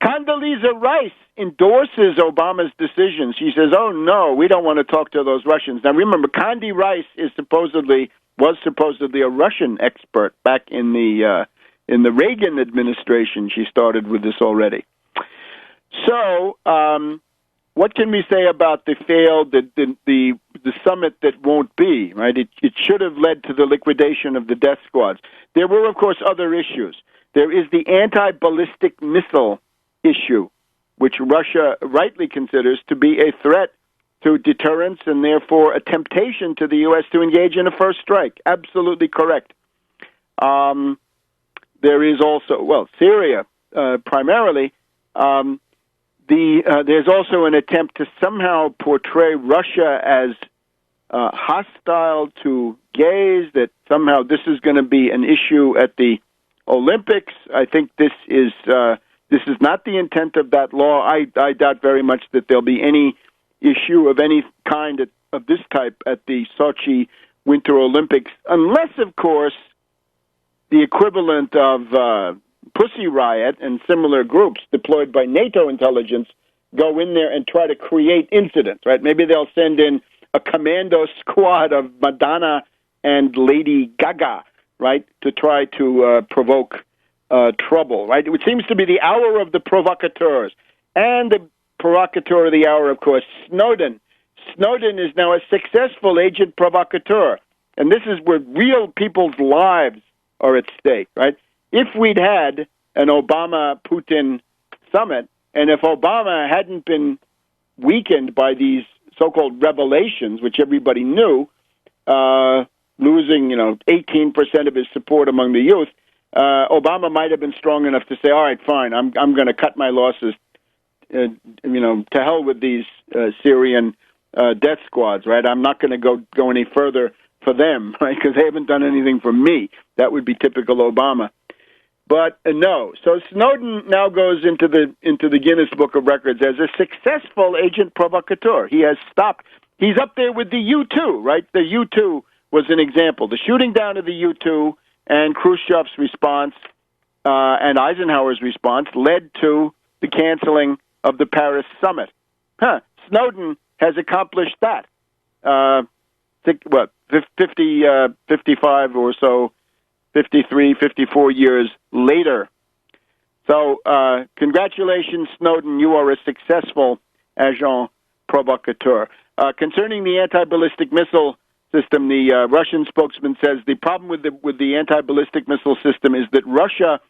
Condoleezza Rice endorses Obama's decision. She says, "Oh no, we don't want to talk to those Russians." Now remember, Condi Rice was supposedly a Russian expert back in the Reagan administration. She started with this already. So, what can we say about the summit that won't be, right? It should have led to the liquidation of the death squads. There were, of course, other issues. There is the anti-ballistic missile issue, which Russia rightly considers to be a threat to deterrence and therefore a temptation to the U.S. to engage in a first strike. Absolutely correct. There is also, Syria primarily. There's also an attempt to somehow portray Russia as hostile to gays, that somehow this is going to be an issue at the Olympics. I think this is not the intent of that law. I doubt very much that there'll be any issue of any kind of this type at the Sochi Winter Olympics, unless, of course, the equivalent of Pussy Riot and similar groups deployed by NATO intelligence go in there and try to create incidents, right? Maybe they'll send in a commando squad of Madonna and Lady Gaga, right, to try to provoke trouble, right? It seems to be the hour of the provocateurs. And the provocateur of the hour, of course, Snowden. Snowden is now a successful agent provocateur. And this is where real people's lives are at stake, right? If we'd had an Obama-Putin summit, and if Obama hadn't been weakened by these so-called revelations, which everybody knew, losing, 18% of his support among the youth, Obama might have been strong enough to say, all right, fine, I'm going to cut my losses, to hell with these Syrian death squads, right? I'm not going to go any further for them, right, because they haven't done anything for me. That would be typical Obama. But no. So Snowden now goes into the Guinness Book of Records as a successful agent provocateur. He has stopped. He's up there with the U-2, right? The U-2 was an example. The shooting down of the U-2 and Khrushchev's response and Eisenhower's response led to the canceling of the Paris summit. Snowden has accomplished that. 55 or so, 53, 54 years later. So congratulations, Snowden. You are a successful agent provocateur. Concerning the anti-ballistic missile system, the Russian spokesman says the problem with the anti-ballistic missile system is that Russia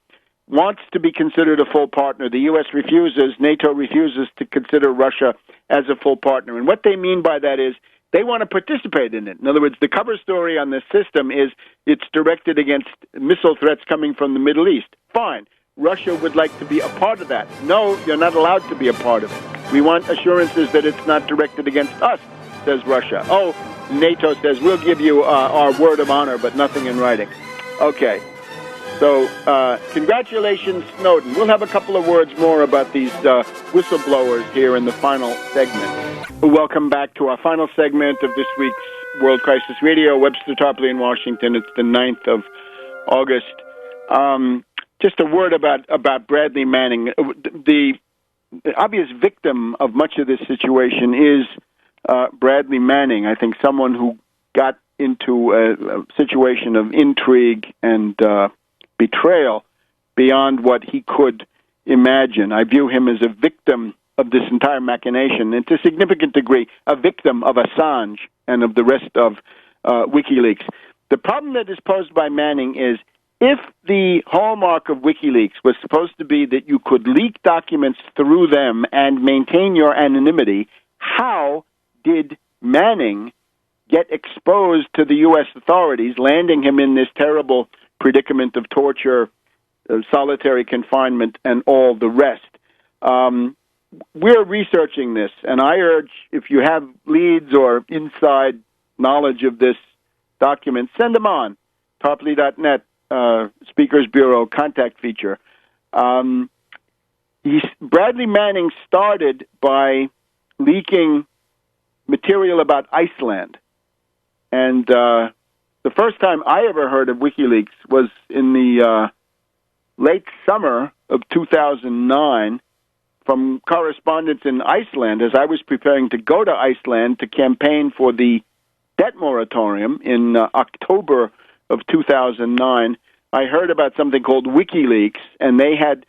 wants to be considered a full partner. The U.S. refuses, NATO refuses to consider Russia as a full partner. And what they mean by that is they want to participate in it. In other words, the cover story on this system is it's directed against missile threats coming from the Middle East. Fine. Russia would like to be a part of that. No, you're not allowed to be a part of it. We want assurances that it's not directed against us, says Russia. Oh, NATO says, we'll give you our word of honor, but nothing in writing. Okay. So, congratulations, Snowden. We'll have a couple of words more about these whistleblowers here in the final segment. Welcome back to our final segment of this week's World Crisis Radio. Webster Tarpley in Washington. It's the 9th of August. Just a word about Bradley Manning. The obvious victim of much of this situation is Bradley Manning. I think someone who got into a situation of intrigue and betrayal beyond what he could imagine. I view him as a victim of this entire machination, and to a significant degree, a victim of Assange and of the rest of WikiLeaks. The problem that is posed by Manning is, if the hallmark of WikiLeaks was supposed to be that you could leak documents through them and maintain your anonymity, how did Manning get exposed to the U.S. authorities, landing him in this terrible predicament of torture, solitary confinement, and all the rest? We're researching this, and I urge, if you have leads or inside knowledge of this document, send them on. Tarpley.net, Speakers Bureau contact feature. Bradley Manning started by leaking material about Iceland. And the first time I ever heard of WikiLeaks was in the late summer of 2009, from correspondence in Iceland as I was preparing to go to Iceland to campaign for the debt moratorium in October of 2009. I heard about something called WikiLeaks, and they had,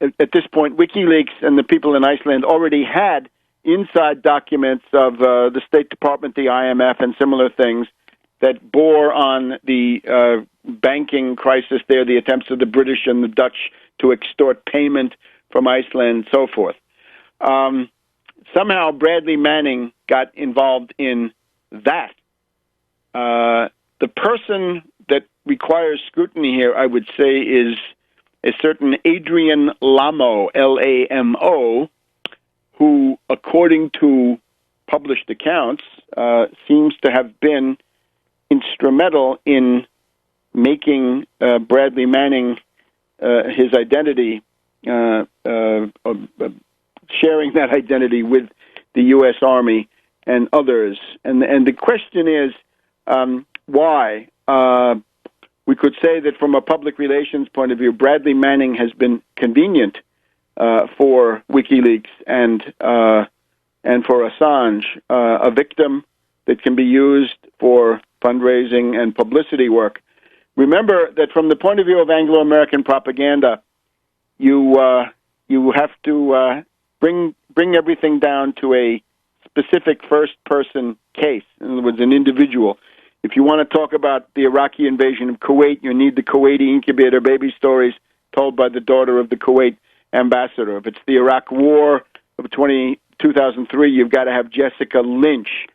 at this point, WikiLeaks and the people in Iceland already had inside documents of the State Department, the IMF, and similar things that bore on the banking crisis there, the attempts of the British and the Dutch to extort payment from Iceland and so forth. Somehow Bradley Manning got involved in that. The person that requires scrutiny here, I would say, is a certain Adrian Lamo, L-A-M-O, who, according to published accounts, seems to have been instrumental in making Bradley Manning his identity, sharing that identity with the U.S. Army and others. And the question is, why? We could say that from a public relations point of view, Bradley Manning has been convenient for WikiLeaks and for Assange, a victim that can be used for fundraising and publicity work. Remember that from the point of view of Anglo-American propaganda, you have to bring everything down to a specific first-person case. In other words, an individual. If you want to talk about the Iraqi invasion of Kuwait, you need the Kuwaiti incubator baby stories told by the daughter of the Kuwait ambassador. If it's the Iraq War of 2003, you've got to have Jessica Lynch.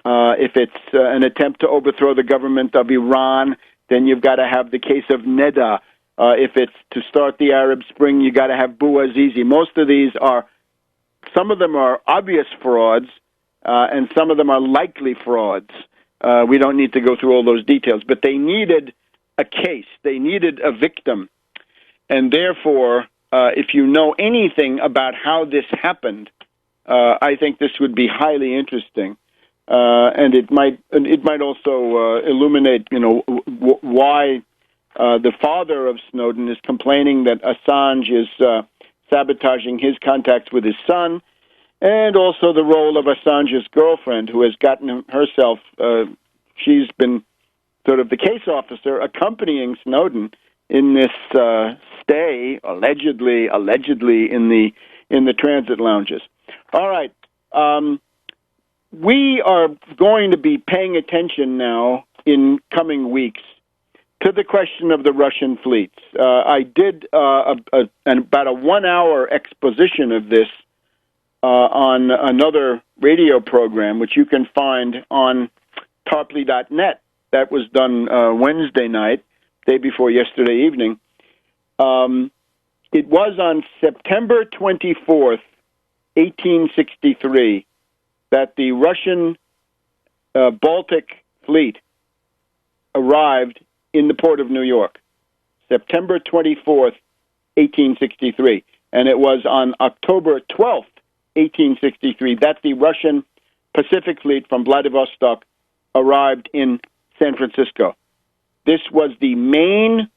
If it's an attempt to overthrow the government of Iran, then you've got to have the case of Neda. If it's to start the Arab Spring, you've got to have Bouazizi. Most of these some of them are obvious frauds, and some of them are likely frauds. We don't need to go through all those details, but they needed a case. They needed a victim. And therefore, if you know anything about how this happened, I think this would be highly interesting. And it might also illuminate, why the father of Snowden is complaining that Assange is sabotaging his contacts with his son, and also the role of Assange's girlfriend, who has gotten herself, she's been sort of the case officer accompanying Snowden in this stay, allegedly in the transit lounges. All right. We are going to be paying attention now in coming weeks to the question of the Russian fleets. I did about a 1-hour exposition of this on another radio program, which you can find on tarpley.net. That was done Wednesday night, day before yesterday evening. It was on September 24th, 1863, that the Russian Baltic fleet arrived in the port of New York, September 24th, 1863. And it was on October 12th, 1863, that the Russian Pacific Fleet from Vladivostok arrived in San Francisco. This was the main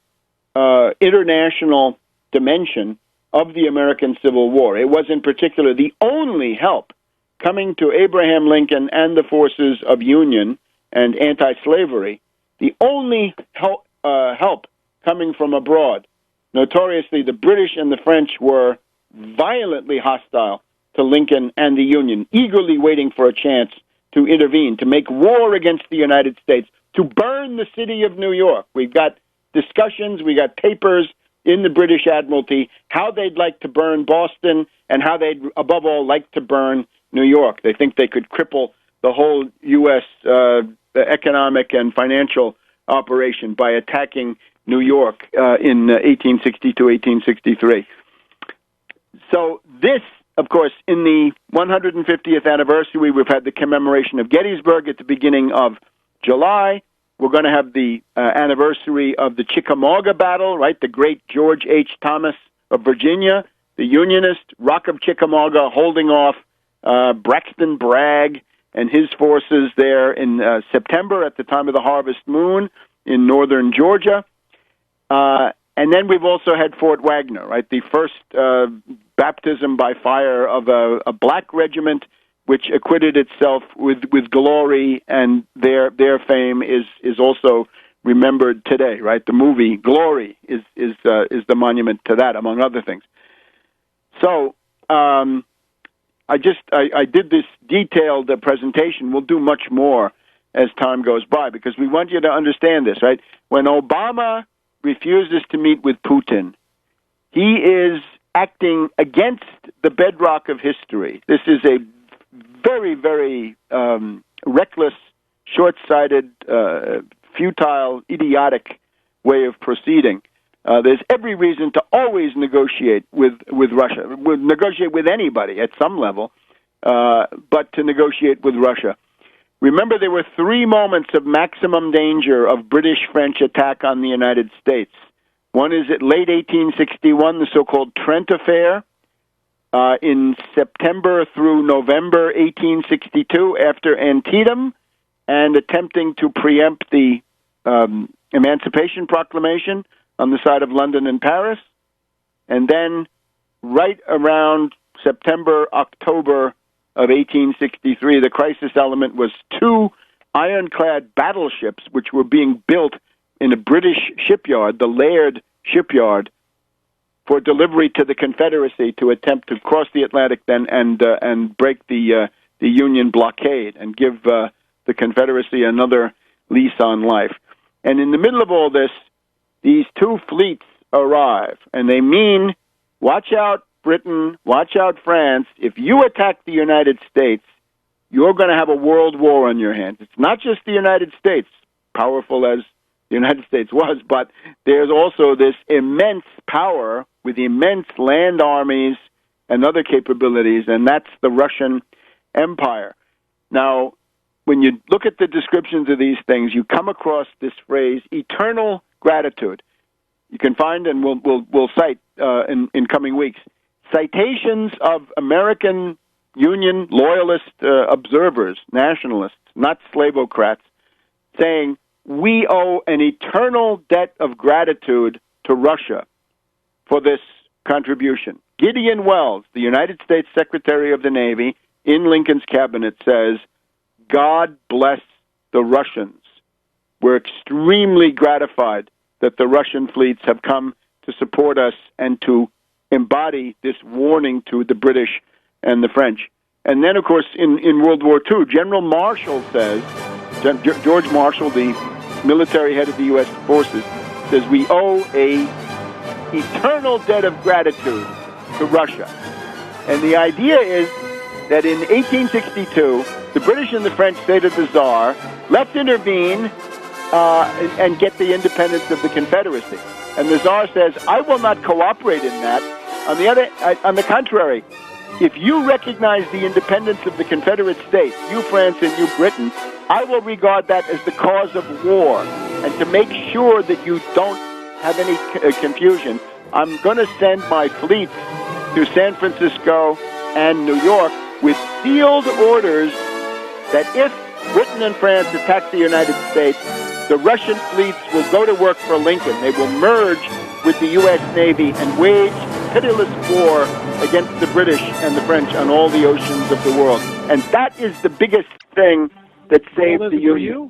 international dimension of the American Civil War. It was in particular the only help coming to Abraham Lincoln and the forces of union and anti-slavery, the only help coming from abroad. Notoriously, the British and the French were violently hostile to Lincoln and the Union, eagerly waiting for a chance to intervene, to make war against the United States, to burn the city of New York. We've got discussions, we got papers in the British Admiralty, how they'd like to burn Boston and how they'd, above all, like to burn New York. They think they could cripple the whole U.S. Economic and financial operation by attacking New York in 1862, 1863. So this, of course, in the 150th anniversary, we've had the commemoration of Gettysburg at the beginning of July. We're going to have the anniversary of the Chickamauga battle, right? The great George H. Thomas of Virginia, the Unionist, Rock of Chickamauga, holding off Braxton Bragg and his forces there in September at the time of the harvest moon in northern Georgia. And then we've also had Fort Wagner, right? The first baptism by fire of a black regiment which acquitted itself with glory, and their fame is also remembered today, right? The movie Glory is the monument to that, among other things. So I did this detailed presentation. We'll do much more as time goes by, because we want you to understand this, right? When Obama refuses to meet with Putin, he is acting against the bedrock of history. This is a very, very reckless, short-sighted, futile, idiotic way of proceeding. There's every reason to always negotiate with Russia, negotiate with anybody at some level, but to negotiate with Russia. Remember, there were 3 moments of maximum danger of British-French attack on the United States. One is at late 1861, the so-called Trent Affair, in September through November 1862, after Antietam, and attempting to preempt the Emancipation Proclamation on the side of London and Paris. And then right around September, October of 1863, the crisis element was 2 ironclad battleships which were being built in a British shipyard, the Laird shipyard, for delivery to the Confederacy to attempt to cross the Atlantic then and break the Union blockade and give the Confederacy another lease on life. And in the middle of all this, these 2 fleets arrive, and they mean, watch out, Britain, watch out, France. If you attack the United States, you're going to have a world war on your hands. It's not just the United States, powerful as the United States was, but there's also this immense power with immense land armies and other capabilities, and that's the Russian Empire. Now, when you look at the descriptions of these things, you come across this phrase, eternal gratitude. You can find, and we'll cite in coming weeks, citations of American Union loyalist observers, nationalists, not slavocrats, saying, we owe an eternal debt of gratitude to Russia for this contribution. Gideon Welles, the United States Secretary of the Navy, in Lincoln's cabinet says, God bless the Russians. We're extremely gratified that the Russian fleets have come to support us and to embody this warning to the British and the French. And then, of course, in World War II, General Marshall says, George Marshall, the military head of the U.S. forces, says we owe a eternal debt of gratitude to Russia. And the idea is that in 1862, the British and the French say to the Tsar, let's intervene and get the independence of the Confederacy. And the Tsar says, I will not cooperate in that. On the contrary, if you recognize the independence of the Confederate States, you France and you Britain, I will regard that as the cause of war. And to make sure that you don't have any confusion, I'm going to send my fleets to San Francisco and New York with sealed orders that if Britain and France attack the United States, the Russian fleets will go to work for Lincoln. They will merge with the U.S. Navy and wage pitiless war against the British and the French on all the oceans of the world. And that is the biggest thing that saved the Union.